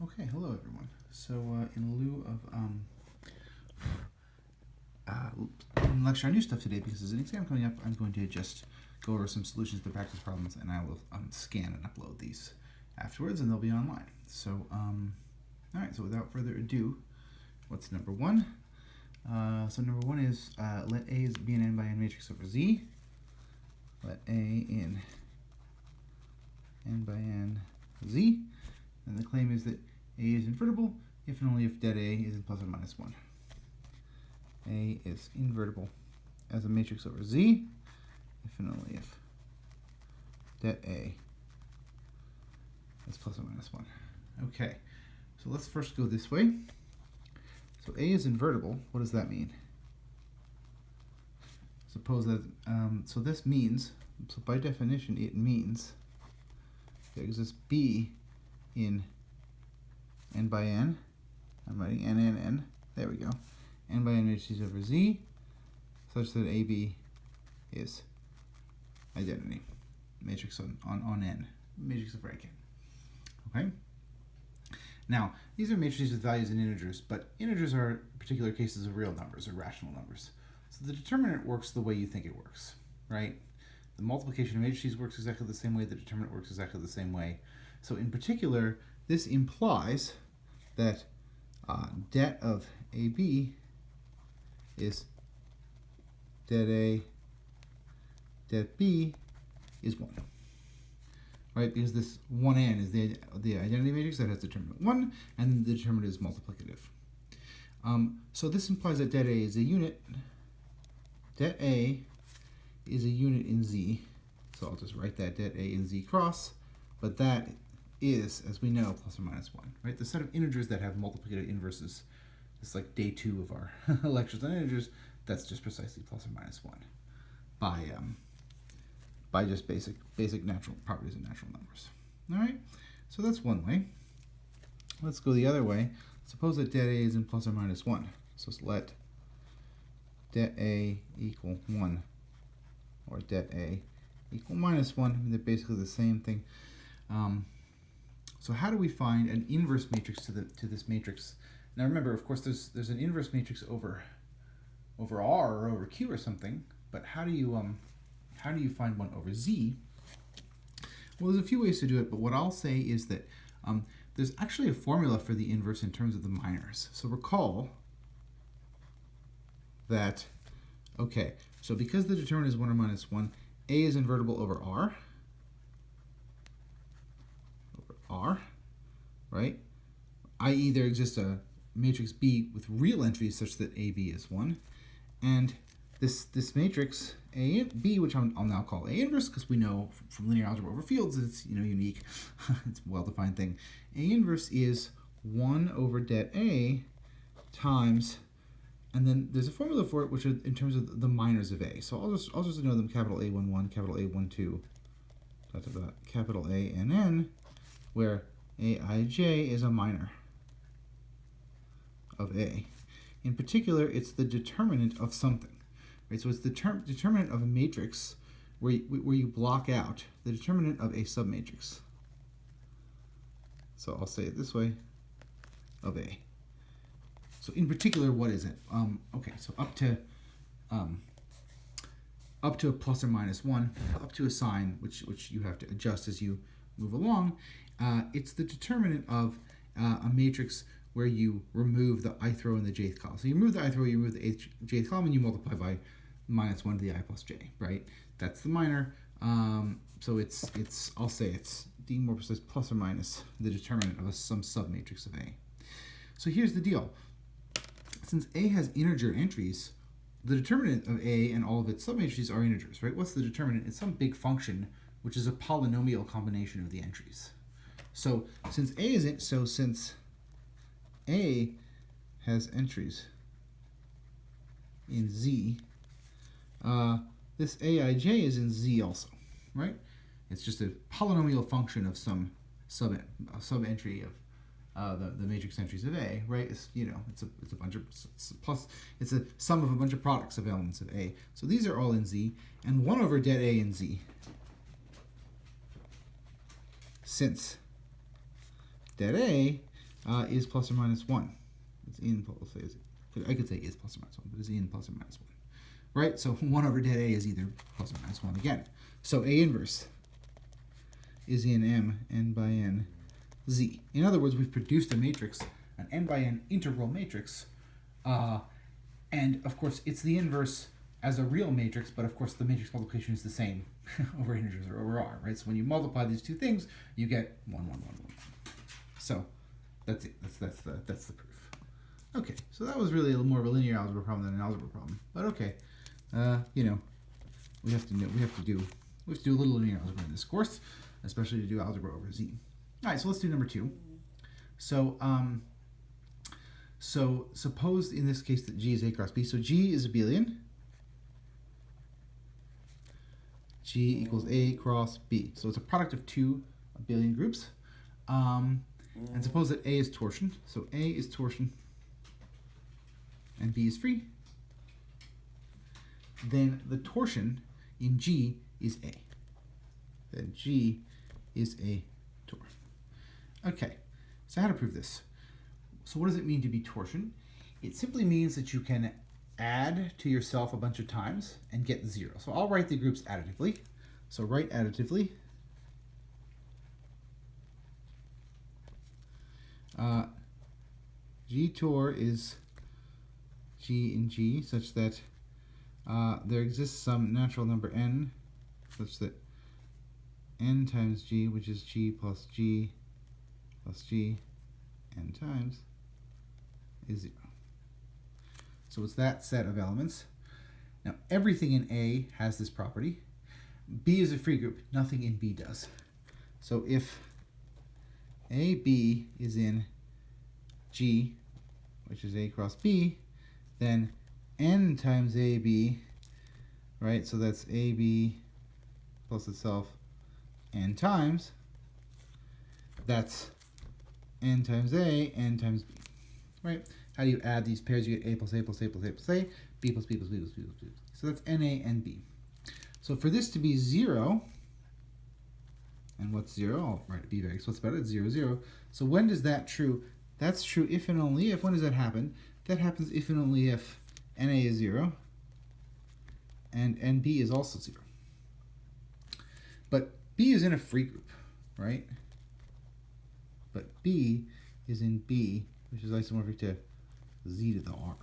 Okay, hello everyone. So in lieu of lecture on new stuff today, because there's an exam coming up, I'm going to just go over some solutions to the practice problems, and I will scan and upload these afterwards, and they'll be online. So, all right. So without further ado, what's number one? So number one is let A be an n by n matrix over Z. Let A in n by n Z. And the claim is that A is invertible if and only if det A is in plus or minus 1. A is invertible as a matrix over Z if and only if det A is plus or minus 1. Okay, so let's first go this way. So A is invertible. What does that mean? Suppose that, so this means, so by definition it means there exists B in n by n. I'm writing n, n, n. There we go. N by n matrices over Z, such that AB is identity. Matrix on n. Matrix of rank n. Okay? Now, these are matrices with values in integers, but integers are particular cases of real numbers or rational numbers. So the determinant works the way you think it works, right? The multiplication of matrices works exactly the same way, the determinant works exactly the same way. So in particular, this implies that det of AB is det A, det B is 1. Right? Because this 1n is the identity matrix that has determinant 1, and the determinant is multiplicative. So this implies that det A is a unit. Det A is a unit in Z. So I'll just write that det A in Z cross, but that is, as we know, plus or minus 1. Right? The set of integers that have multiplicative inverses, it's like day 2 of our lectures on integers, that's just precisely plus or minus 1 by just basic natural properties of natural numbers. All right, so that's one way. Let's go the other way. Suppose that det A is in plus or minus 1. So let det A equal 1 or det A equal minus 1. I mean, they're basically the same thing. So how do we find an inverse matrix to this matrix? Now remember, of course, there's an inverse matrix over R or over Q or something. But how do you find one over Z? Well, there's a few ways to do it, but what I'll say is that there's actually a formula for the inverse in terms of the minors. So recall that, okay, so because the determinant is 1 or minus 1, A is invertible over R, right? I.e. there exists a matrix B with real entries such that AB is 1, and this matrix A and B, which I'll now call A inverse because we know from linear algebra over fields that it's unique, it's a well-defined thing. A inverse is 1 over det A times, and then there's a formula for it which are in terms of the minors of A. So I'll just denote them capital A11, capital A12, capital A and N, where Aij is a minor of A. In particular, it's the determinant of something. Right, so it's the determinant of a matrix where you block out the determinant of a submatrix. So I'll say it this way, of A. So in particular, what is it? Okay, so up to a plus or minus 1, up to a sign, which you have to adjust as you move along. It's the determinant of a matrix where you remove the ith row and the jth column. So you remove the ith row, you remove the jth column, and you multiply by minus 1 to the I plus j, right? That's the minor. So it's I'll say it's the more precise plus or minus the determinant of some submatrix of A. So here's the deal. Since A has integer entries, the determinant of A and all of its submatrices are integers, right? What's the determinant? It's some big function which is a polynomial combination of the entries. So since A has entries in Z, this Aij is in Z also, right? It's just a polynomial function of some sub-entry of the matrix entries of A, right? It's a bunch of it's a sum of a bunch of products of elements of A. So these are all in Z, and 1 over det A in Z. Since det A is plus or minus 1. It's in, I could say is plus or minus 1, but it's in plus or minus 1. Right? So 1 over det A is either plus or minus 1 again. So A inverse is in M n by n Z. In other words, we've produced a matrix, an n by n integral matrix, and of course it's the inverse as a real matrix, but of course the matrix multiplication is the same over integers or over R, right? So when you multiply these two things, you get 1, 1, 1, 1. So that's it. That's the proof. Okay, so that was really more of a linear algebra problem than an algebra problem, but okay. You know, we have to do a little linear algebra in this course, especially to do algebra over Z. All right, so let's do number 2. So so suppose in this case that G is A cross B. So G is abelian. G equals A cross B. So it's a product of two abelian groups. And suppose that A is torsion. So A is torsion and B is free. Then the torsion in G is A. Then G is a tor. Okay, so how to prove this? So what does it mean to be torsion? It simply means that you can add to yourself a bunch of times and get 0. So I'll write the groups additively. So write additively. G tor is G in G such that there exists some natural number n such that n times G, which is G plus G n times, is 0. So it's that set of elements. Now everything in A has this property. B is a free group. Nothing in B does. So if AB is in G, which is A cross B, then n times AB, right? So that's AB plus itself n times. That's n times A, n times B, right? How do you add these pairs? You get A plus A plus A plus A plus A, B plus B plus B plus B plus B. So that's NA and B. So for this to be 0, and what's 0? I'll write B very explicit about it. It's 0, 0. So when does that true? That's true if and only if. When does that happen? That happens if and only if NA is 0 and NB is also 0. But B is in a free group, right? But B is in B, which is isomorphic to Z to the R.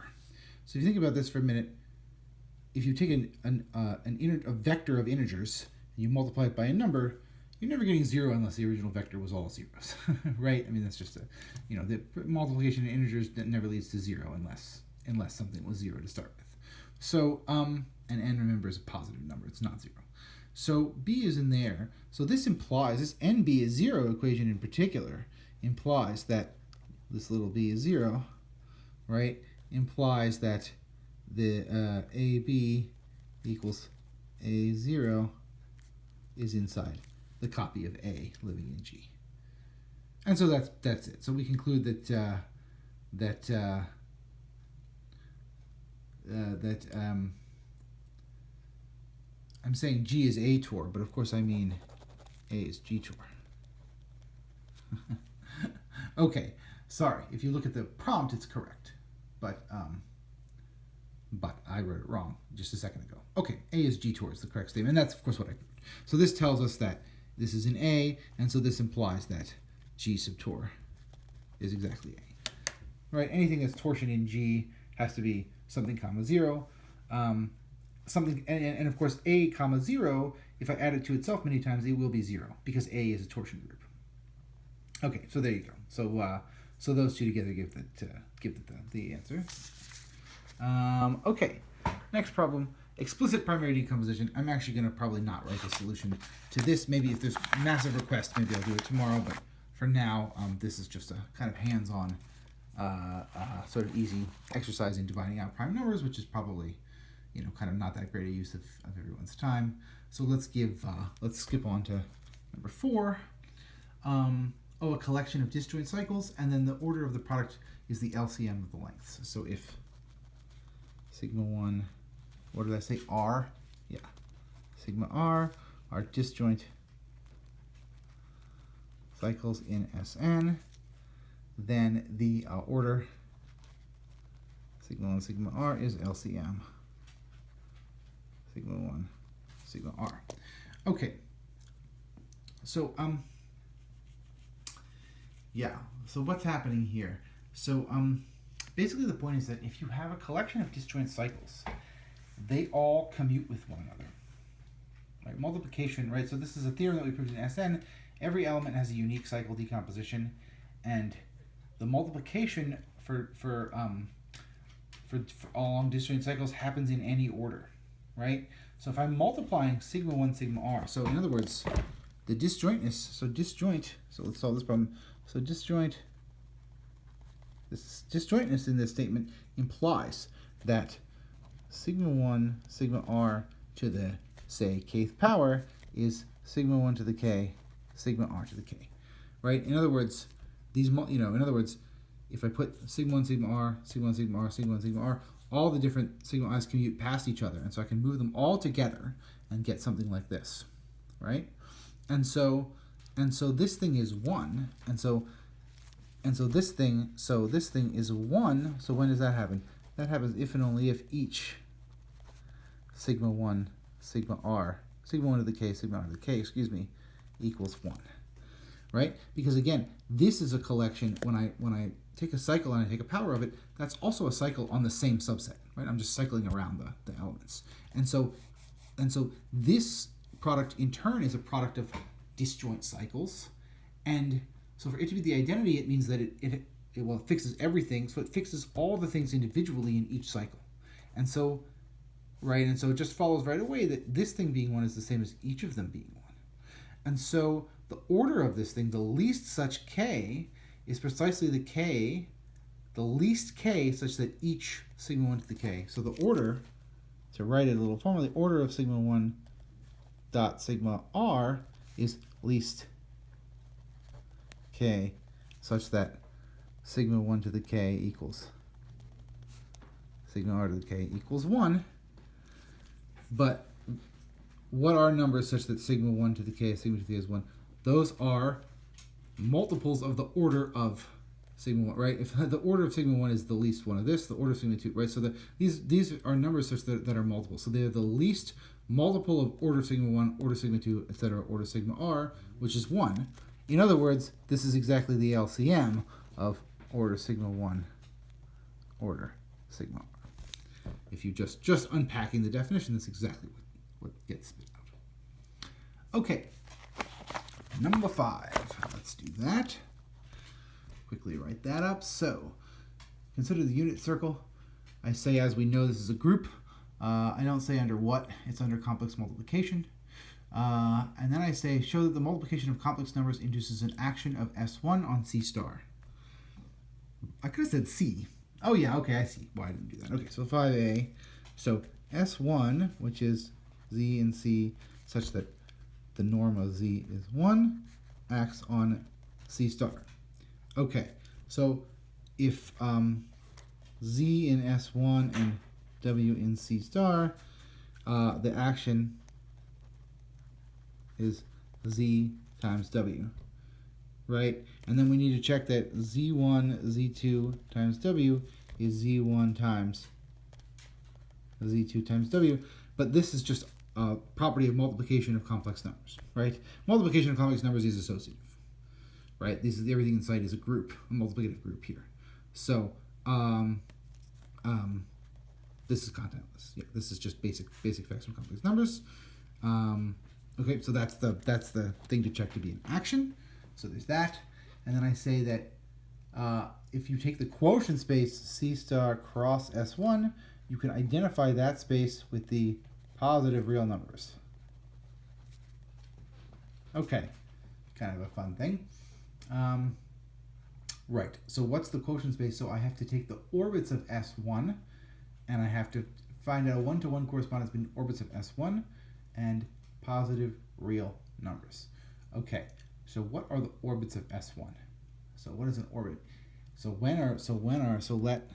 So if you think about this for a minute, if you take a vector of integers and you multiply it by a number, you're never getting 0 unless the original vector was all zeros, right? I mean, that's just the multiplication of integers that never leads to 0 unless something was 0 to start with. So, and n, remember, is a positive number. It's not 0. So B is in there. So this implies, this NB is 0 equation in particular implies that this little b is 0, right? Implies that the AB equals A0 is inside the copy of A living in G. And so that's it. So we conclude that I'm saying G is A tor, but of course I mean A is G tor. Okay, sorry. If you look at the prompt, it's correct, but I wrote it wrong just a second ago. Okay, A is G tor is the correct statement, and that's of course what I proved. So this tells us that this is in A, and so this implies that G sub tor is exactly A. Right? Anything that's torsion in G has to be something comma 0. Something, and of course A comma 0, if I add it to itself many times, it will be 0 because A is a torsion group. Okay, so there you go. So those two together give the answer. Okay, next problem. Explicit primary decomposition. I'm actually going to probably not write the solution to this. Maybe if there's massive requests, maybe I'll do it tomorrow. But for now, this is just a kind of hands-on, sort of easy exercise in dividing out prime numbers, which is probably, kind of not that great a use of everyone's time. So let's skip on to number 4. A collection of disjoint cycles, and then the order of the product is the LCM of the lengths. So if sigma 1, what did I say, R? Yeah, sigma R are disjoint cycles in Sn, then the order sigma 1, sigma r is LCM. Sigma 1, sigma r. Okay. So, yeah. So what's happening here? So, basically the point is that if you have a collection of disjoint cycles, they all commute with one another. Right? Multiplication, right? So this is a theorem that we proved in SN. Every element has a unique cycle decomposition, and the multiplication for along disjoint cycles happens in any order, right? So if I'm multiplying sigma 1, sigma r, so in other words, the disjointness, so let's solve this problem. So disjointness in this statement implies that sigma 1, sigma r to the, say, kth power is sigma 1 to the k, sigma r to the k, right? In other words, if I put sigma 1, sigma r, sigma 1, sigma r, sigma 1, sigma r, all the different sigma i's commute past each other, and so I can move them all together and get something like this, right? And so this thing is 1, and so this thing is 1. So when does that happen? That happens if and only if each sigma 1, sigma r, sigma 1 to the k, sigma r to the k, equals 1, right? Because again, this is a collection. When I take a cycle and I take a power of it, that's also a cycle on the same subset, right? I'm just cycling around the elements, and so this product in turn is a product of disjoint cycles, and so for it to be the identity, it means that it fixes everything. So it fixes all the things individually in each cycle, and so it just follows right away that this thing being 1 is the same as each of them being 1, and so the order of this thing, the least such k, is precisely the least k such that each sigma 1 to the k. So the order, to write it a little formally, the order of sigma 1 dot sigma r is least k such that sigma 1 to the k equals sigma r to the k equals 1. But what are numbers such that sigma 1 to the k, sigma 2 to the k is 1? Those are multiples of the order of sigma 1, right? If the order of sigma 1 is the least one of this, the order of sigma 2, right? So these are numbers such that are multiple. So they are the least multiple of order sigma 1, order sigma 2, etc., order sigma r, which is 1. In other words, this is exactly the LCM of order sigma 1, order sigma r. If you just unpacking the definition, that's exactly what gets spit out. Okay. Number 5, let's do that. Quickly write that up. So, consider the unit circle. I say, as we know, this is a group. I don't say under what, it's under complex multiplication. And then I say, show that the multiplication of complex numbers induces an action of S1 on C star. I could have said C. Oh yeah, okay, I see why I didn't do that. Okay, so 5a. So S1, which is Z and C, such that the norm of Z is 1, acts on C star. Okay, so if Z in S1 and W in C star, the action is Z times W, right? And then we need to check that Z1, Z2 times W is Z1 times Z2 times W, but this is just a property of multiplication of complex numbers, right? Multiplication of complex numbers is associative, right? This is everything inside is a group, a multiplicative group here. So this is contentless. Yeah, this is just basic effects from complex numbers. Okay, so that's the thing to check to be an action. So there's that, and then I say that if you take the quotient space C star cross S1, you can identify that space with the positive real numbers. Okay, kind of a fun thing. Right, so what's the quotient space? So I have to take the orbits of S1, and I have to find out a one-to-one correspondence between orbits of S1 and positive real numbers. Okay, so what are the orbits of S1? So what is an orbit? So let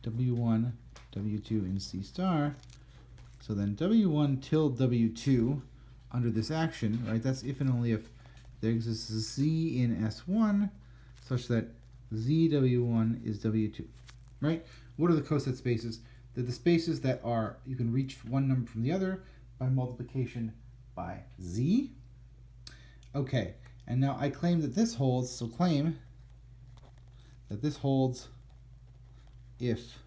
W1, W2 in C star. So then W1 tilde W2 under this action, right? That's if and only if there exists Z in S1 such that ZW1 is W2, right? What are the coset spaces? They're the spaces that are, you can reach one number from the other by multiplication by Z. Okay, and now I claim that this holds, so claim that this holds if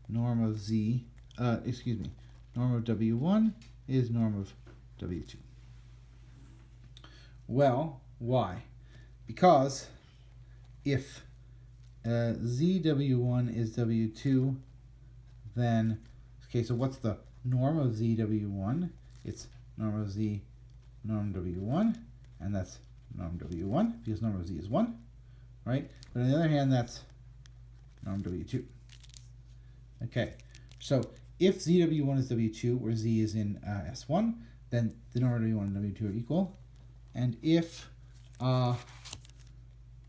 norm of Z, norm of W1 is norm of W2. Well, why? Because if ZW1 is W2, then, okay, so what's the norm of ZW1? It's norm of Z, norm W1, and that's norm W1, because norm of Z is 1, right? But on the other hand, that's norm W2. Okay, so if ZW1 is W2, where Z is in S1, then the norm of W1 and W2 are equal. And if norm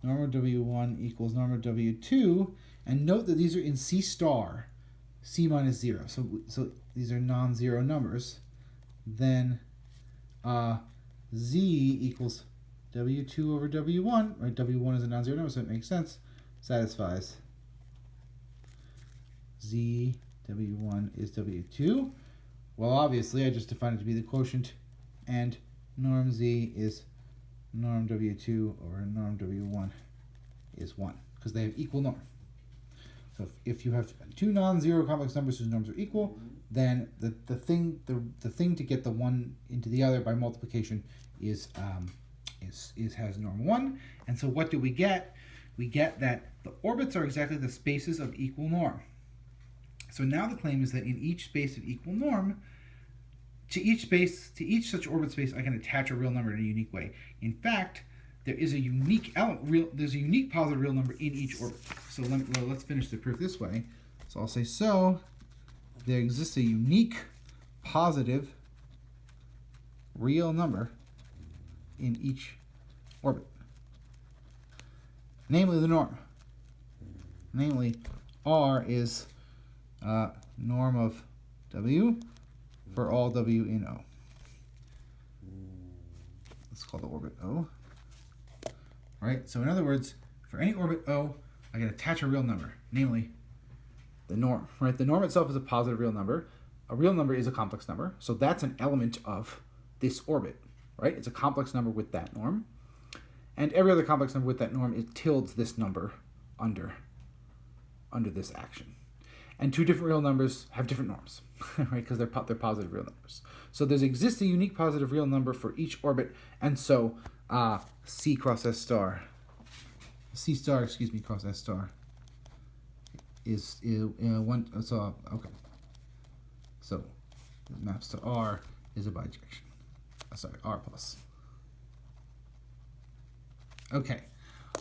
of W1 equals norm of W2, and note that these are in C star, C minus 0, so these are non-zero numbers, then Z equals W2 over W1, right? W1 is a non-zero number, so it makes sense, satisfies Z W1 is W2. Well, obviously, I just defined it to be the quotient, and norm Z is norm W2 over norm W1 is 1, because they have equal norm. So if you have two non-zero complex numbers whose norms are equal, then the thing to get the one into the other by multiplication has norm 1. And so what do we get? We get that the orbits are exactly the spaces of equal norm. So now the claim is that in each space of equal norm, to each such orbit space, I can attach a real number in a unique way. In fact, there is a unique there's a unique positive real number in each orbit. So let's finish the proof this way. So I'll say, so there exists a unique positive real number in each orbit, namely the norm. Namely, R is norm of W for all W in O. Let's call the orbit O. Right? So in other words, for any orbit O, I can attach a real number, namely the norm. Right? The norm itself is a positive real number. A real number is a complex number, so that's an element of this orbit. Right? It's a complex number with that norm. And every other complex number with that norm, it tildes this number under this action. And two different real numbers have different norms, right? Because they're positive real numbers. So there exists a unique positive real number for each orbit, and so C cross S star, cross S star is 1. So okay. So it maps to R is a bijection. R plus. Okay.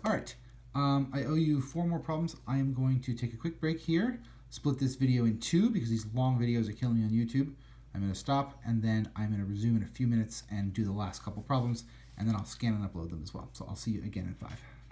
All right. I owe you 4 more problems. I am going to take a quick break here, split this video in 2 because these long videos are killing me on YouTube. I'm going to stop, and then I'm going to resume in a few minutes and do the last couple problems, and then I'll scan and upload them as well. So I'll see you again in 5.